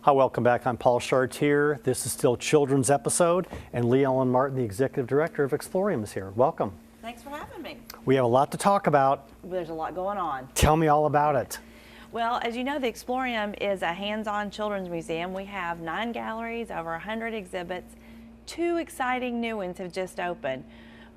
Hi, welcome back. I'm Paul Chartier. This is still children's episode, and Lee Ellen Martin, the Executive Director of Explorium, is here. Welcome. Thanks for having me. We have a lot to talk about. There's a lot going on. Tell me all about it. Well, as you know, the Explorium is a hands-on children's museum. We have 9 galleries, over 100 exhibits. 2 exciting new ones have just opened.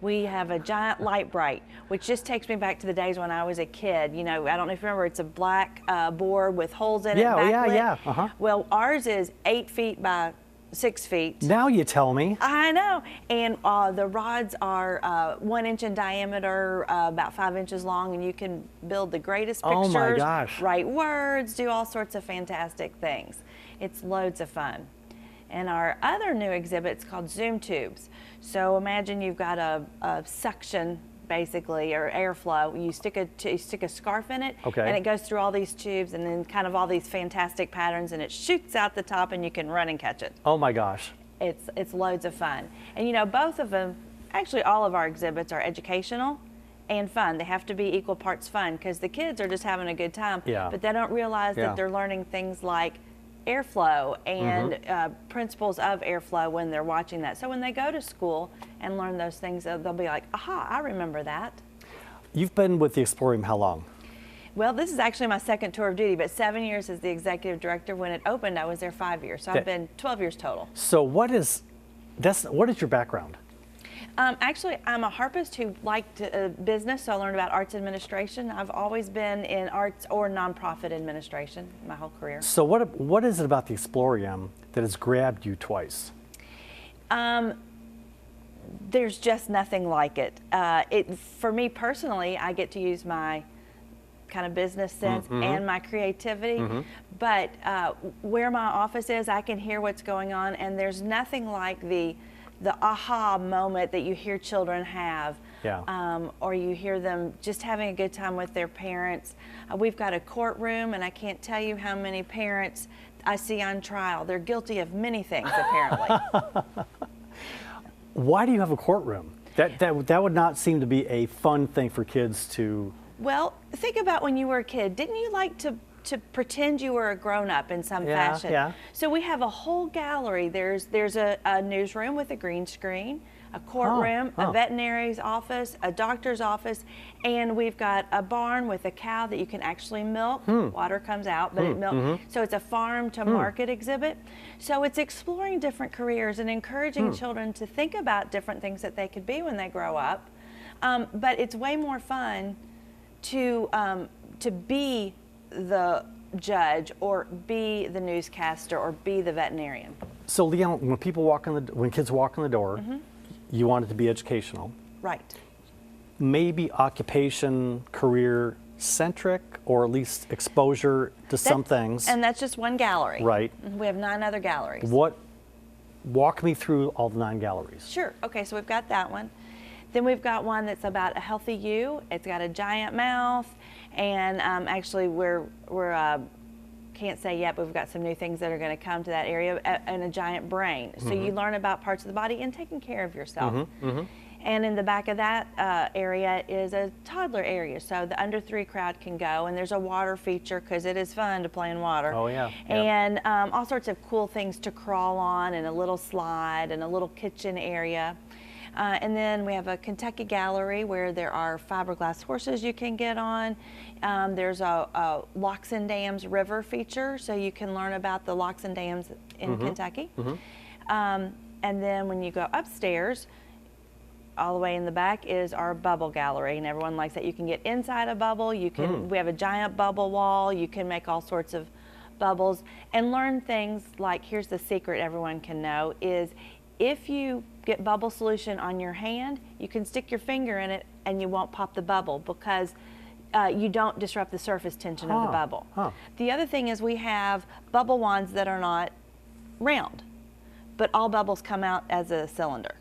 We have a giant light bright, which just takes me back to the days when I was a kid. You know, I don't know if you remember, it's a black board with holes in it, backlit. Yeah. Well, ours is 8 feet by 6 feet. Now you tell me. I know. And the rods are 1 inch in diameter, about 5 inches long, and you can build the greatest pictures, oh my gosh, write words, do all sorts of fantastic things. It's loads of fun. And our other new exhibit is called Zoom Tubes. So imagine you've got a suction, basically, or airflow. You stick a scarf in it, okay, and it goes through all these tubes and then kind of all these fantastic patterns, and it shoots out the top and you can run and catch it. Oh my gosh. It's loads of fun. And you know, both of them, actually all of our exhibits are educational and fun. They have to be equal parts fun because the kids are just having a good time, but they don't realize that they're learning things like airflow and principles of airflow when they're watching that. So when they go to school and learn those things, they'll be like, aha, I remember that. You've been with the Explorium how long? Well, this is actually my second tour of duty, but 7 years as the executive director. When it opened, I was there 5 years. So I've been 12 years total. So what is your background? Actually, I'm a harpist who liked business, so I learned about arts administration. I've always been in arts or nonprofit administration my whole career. So what is it about the Explorium that has grabbed you twice? There's just nothing like it. For me personally, I get to use my kind of business sense and my creativity, but where my office is, I can hear what's going on, and there's nothing like the aha moment that you hear children have, or you hear them just having a good time with their parents. We've got a courtroom, and I can't tell you how many parents I see on trial. They're guilty of many things, apparently. Why do you have a courtroom? That would not seem to be a fun thing for kids to... Well, think about when you were a kid. Didn't you like to pretend you were a grown-up in some fashion? Yeah. So we have a whole gallery. There's a newsroom with a green screen, a courtroom, a veterinary's office, a doctor's office, and we've got a barn with a cow that you can actually milk. Water comes out, but it milks. So it's a farm to market exhibit. So it's exploring different careers and encouraging children to think about different things that they could be when they grow up. But it's way more fun to be the judge or be the newscaster or be the veterinarian. So Leon, when kids walk in the door, you want it to be educational. Right. Maybe occupation, career centric, or at least exposure to some things. And that's just one gallery. Right. We have 9 other galleries. Walk me through all the 9 galleries. Sure. Okay, so we've got that one. Then we've got one that's about a healthy you. It's got a giant mouth, and actually we're can't say yet, but we've got some new things that are going to come to that area, and a giant brain. So you learn about parts of the body and taking care of yourself. And in the back of that area is a toddler area, so the under 3 crowd can go, and there's a water feature because it is fun to play in water. Oh yeah. And all sorts of cool things to crawl on, and a little slide, and a little kitchen area. And then we have a Kentucky gallery where there are fiberglass horses you can get on. There's a locks and dams river feature, so you can learn about the locks and dams in Kentucky. And then when you go upstairs, all the way in the back is our bubble gallery, and everyone likes that. You can get inside a bubble. You can. We have a giant bubble wall. You can make all sorts of bubbles and learn things like, here's the secret everyone can know, is if you get bubble solution on your hand, you can stick your finger in it and you won't pop the bubble because you don't disrupt the surface tension of the bubble. The other thing is we have bubble wands that are not round, but all bubbles come out as a cylinder.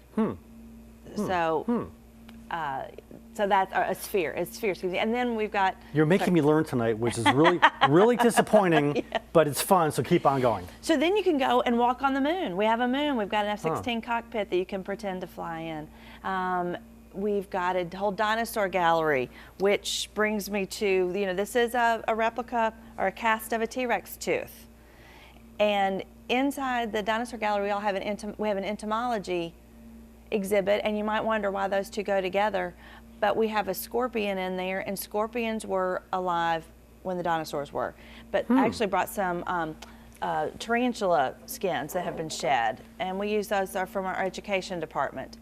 So that's a sphere. Excuse me. And then we've got... You're making me learn tonight, which is really, really disappointing, but it's fun, so keep on going. So then you can go and walk on the moon. We have a moon. We've got an F-16 cockpit that you can pretend to fly in. We've got a whole dinosaur gallery, which brings me to, this is a replica or a cast of a T-Rex tooth. And inside the dinosaur gallery, we have an entomology exhibit, and you might wonder why those two go together, but we have a scorpion in there, and scorpions were alive when the dinosaurs were. But I actually brought some tarantula skins that have been shed, and we use those from our education department.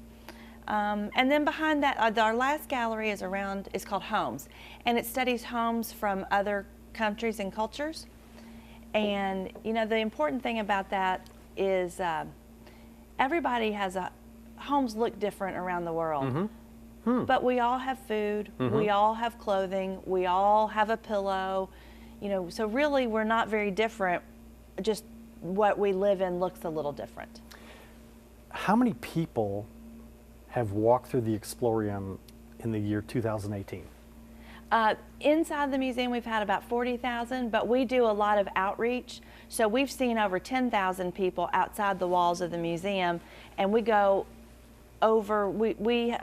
And then behind that, our last gallery is called Homes, and it studies homes from other countries and cultures. And you know, the important thing about that is everybody has homes look different around the world. But we all have food, we all have clothing, we all have a pillow, you know, so really we're not very different, just what we live in looks a little different. How many people have walked through the Explorium in the year 2018? Inside the museum, we've had about 40,000, but we do a lot of outreach. So we've seen over 10,000 people outside the walls of the museum, and we go over, we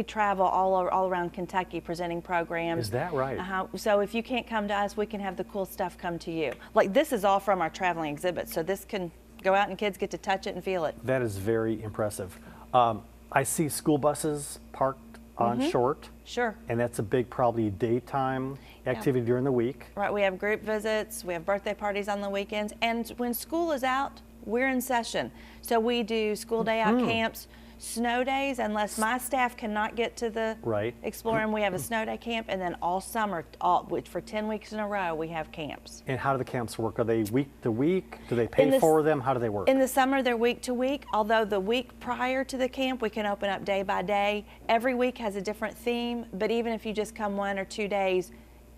travel all around Kentucky presenting programs. Is that right? So if you can't come to us, we can have the cool stuff come to you. Like this is all from our traveling exhibit, so this can go out and kids get to touch it and feel it. That is very impressive. I see school buses parked on Short. Sure. And that's a big, probably daytime activity during the week. Right, we have group visits, we have birthday parties on the weekends, and when school is out, we're in session. So we do school day out camps, snow days, unless my staff cannot get to the Explorium, we have a snow day camp, and then all summer, for 10 weeks in a row, we have camps. And how do the camps work? Are they week to week? Do they pay for them? How do they work? In the summer, they're week to week, although the week prior to the camp, we can open up day by day. Every week has a different theme, but even if you just come 1 or 2 days,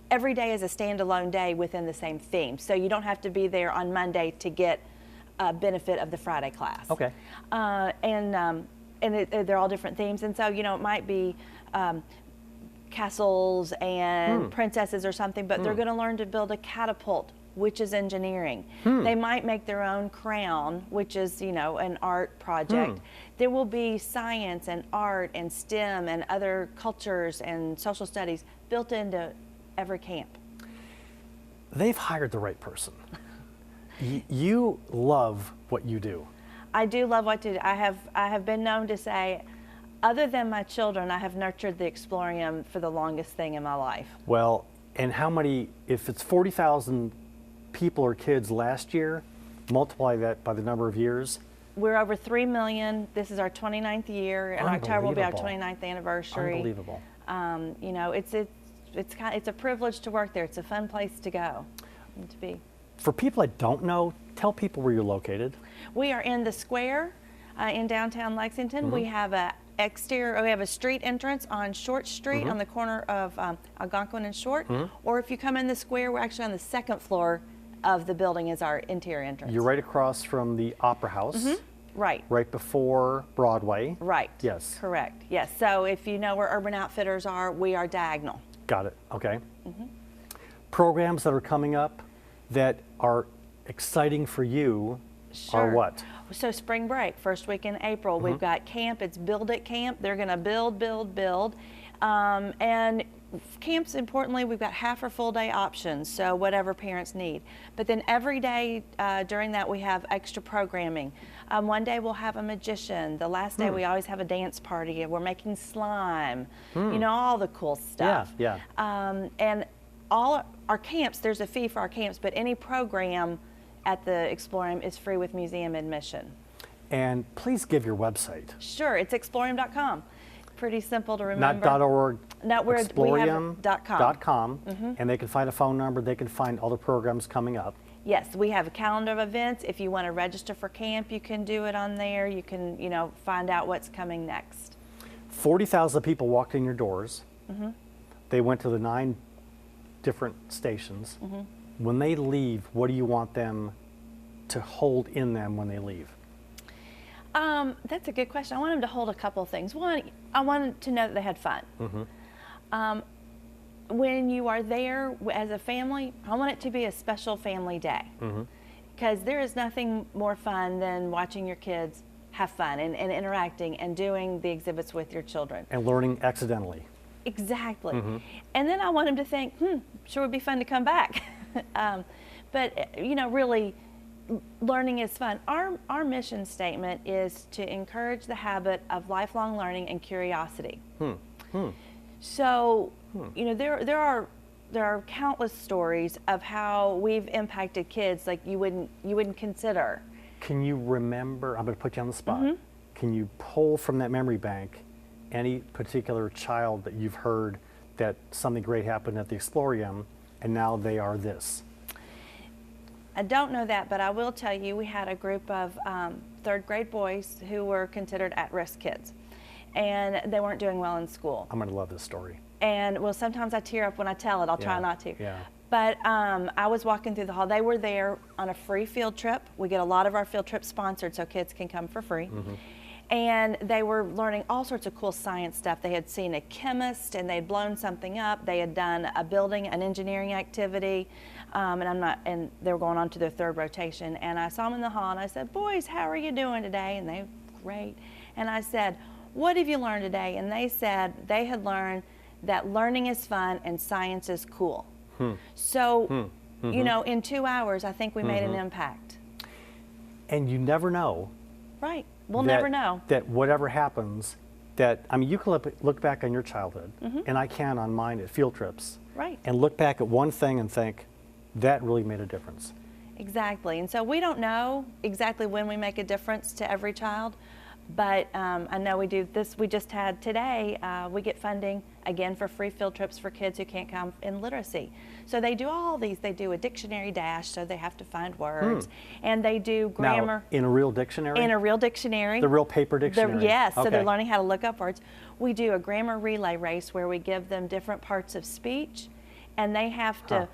every day is a standalone day within the same theme. So you don't have to be there on Monday to get a benefit of the Friday class. Okay. They're all different themes, and so, you know, it might be castles and princesses or something, but they're going to learn to build a catapult, which is engineering. They might make their own crown, which is, you know, an art project. There will be science and art and STEM and other cultures and social studies built into every camp. They've hired the right person. You love what you do. I do love what to do. I have been known to say, other than my children, I have nurtured the Explorium for the longest thing in my life. Well, and how many, if it's 40,000 people or kids last year, multiply that by the number of years. We're over 3 million. This is our 29th year. In October will be our 29th anniversary. Unbelievable. You know, it's a privilege to work there. It's a fun place to go and to be. For people that don't know, tell people where you're located. We are in the square in downtown Lexington. We have we have a street entrance on Short Street on the corner of Algonquin and Short. Or if you come in the square, we're actually on the second floor of the building is our interior entrance. You're right across from the Opera House. Right. Right before Broadway. Right. Yes. Correct. Yes. So if you know where Urban Outfitters are, we are diagonal. Got it. Okay. Programs that are coming up that are exciting for you are what? So spring break, first week in April, we've got camp. It's Build It Camp. They're going to build. And camps, importantly, we've got half or full day options, so whatever parents need. But then every day during that, we have extra programming. One day we'll have a magician. The last day we always have a dance party. We're making slime, you know, all the cool stuff. Yeah. And all our camps, there's a fee for our camps, but any program at the Explorium is free with museum admission. And please give your website. Sure, it's explorium.com. Pretty simple to remember. Not .org. No, we have Explorium.com. And they can find a phone number. They can find all the programs coming up. Yes, we have a calendar of events. If you want to register for camp, you can do it on there. You can, you know, find out what's coming next. 40,000 people walked in your doors. They went to the 9 different stations. When they leave, what do you want them to hold in them when they leave? That's a good question. I want them to hold a couple of things. One, I want them to know that they had fun. When you are there as a family, I want it to be a special family day. Because there is nothing more fun than watching your kids have fun and interacting and doing the exhibits with your children. And learning accidentally. Exactly. And then I want them to think, sure would be fun to come back. But you know, really, learning is fun. Our mission statement is to encourage the habit of lifelong learning and curiosity. So, you know, there are countless stories of how we've impacted kids like you wouldn't consider. Can you remember, I'm going to put you on the spot, can you pull from that memory bank any particular child that you've heard that something great happened at the Explorium and now they are this? I don't know that, but I will tell you we had a group of third grade boys who were considered at-risk kids, and they weren't doing well in school. I'm going to love this story. And well, sometimes I tear up when I tell it. I'll try not to. Yeah. But I was walking through the hall. They were there on a free field trip. We get a lot of our field trips sponsored so kids can come for free. And they were learning all sorts of cool science stuff. They had seen a chemist and they'd blown something up. They had done a building, an engineering activity, and they were going on to their third rotation. And I saw them in the hall and I said, "Boys, how are you doing today?" And they, "Great." And I said, "What have you learned today?" And they said they had learned that learning is fun and science is cool. So, you know, in 2 hours, I think we made an impact. And you never know. Right. We'll never know. That whatever happens, that, I mean, you can look back on your childhood, and I can on mine at field trips. Right. And look back at one thing and think, that really made a difference. Exactly. And so we don't know exactly when we make a difference to every child, but I know we do this. We just had today, we get funding again for free field trips for kids who can't come in literacy. So they do all these. They do a dictionary dash, so they have to find words, and they do grammar. Now, in a real dictionary? In a real dictionary. The real paper dictionary? Yes, okay. So they're learning how to look up words. We do a grammar relay race where we give them different parts of speech, and they have to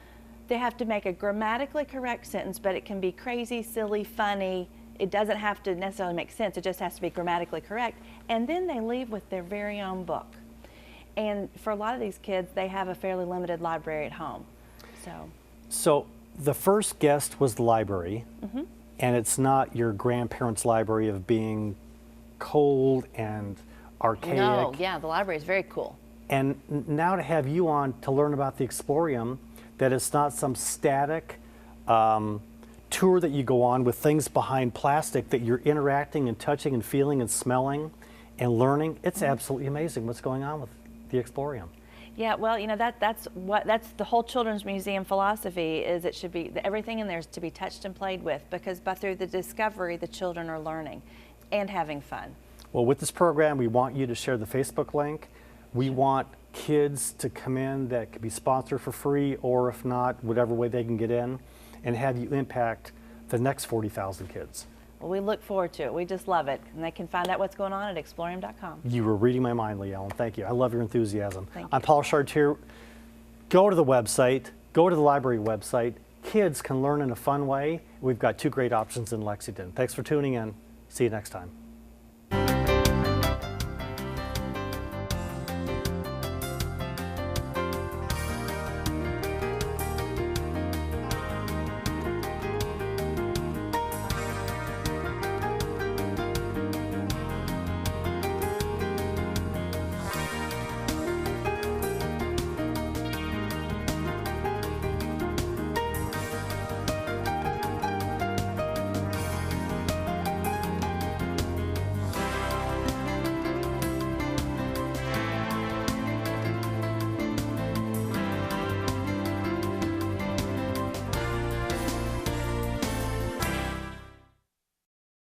make a grammatically correct sentence, but it can be crazy, silly, funny. It doesn't have to necessarily make sense. It just has to be grammatically correct. And then they leave with their very own book. And for a lot of these kids, they have a fairly limited library at home. So the first guest was the library, and it's not your grandparents' library of being cold and archaic. No, yeah, the library is very cool. And now to have you on to learn about the Explorium, that it's not some static tour that you go on with things behind plastic, that you're interacting and touching and feeling and smelling and learning. It's absolutely amazing what's going on with the Explorium. Yeah, well, you know, that's the whole Children's Museum philosophy, is it should be, everything in there is to be touched and played with, because through the discovery, the children are learning and having fun. Well, with this program, we want you to share the Facebook link. We want kids to come in that could be sponsored for free, or if not, whatever way they can get in, and have you impact the next 40,000 kids. Well, we look forward to it. We just love it. And they can find out what's going on at Explorium.com. You were reading my mind, Lee Ellen. Thank you. I love your enthusiasm. Thank you. I'm Paul Chartier. Go to the website. Go to the library website. Kids can learn in a fun way. We've got 2 great options in Lexington. Thanks for tuning in. See you next time.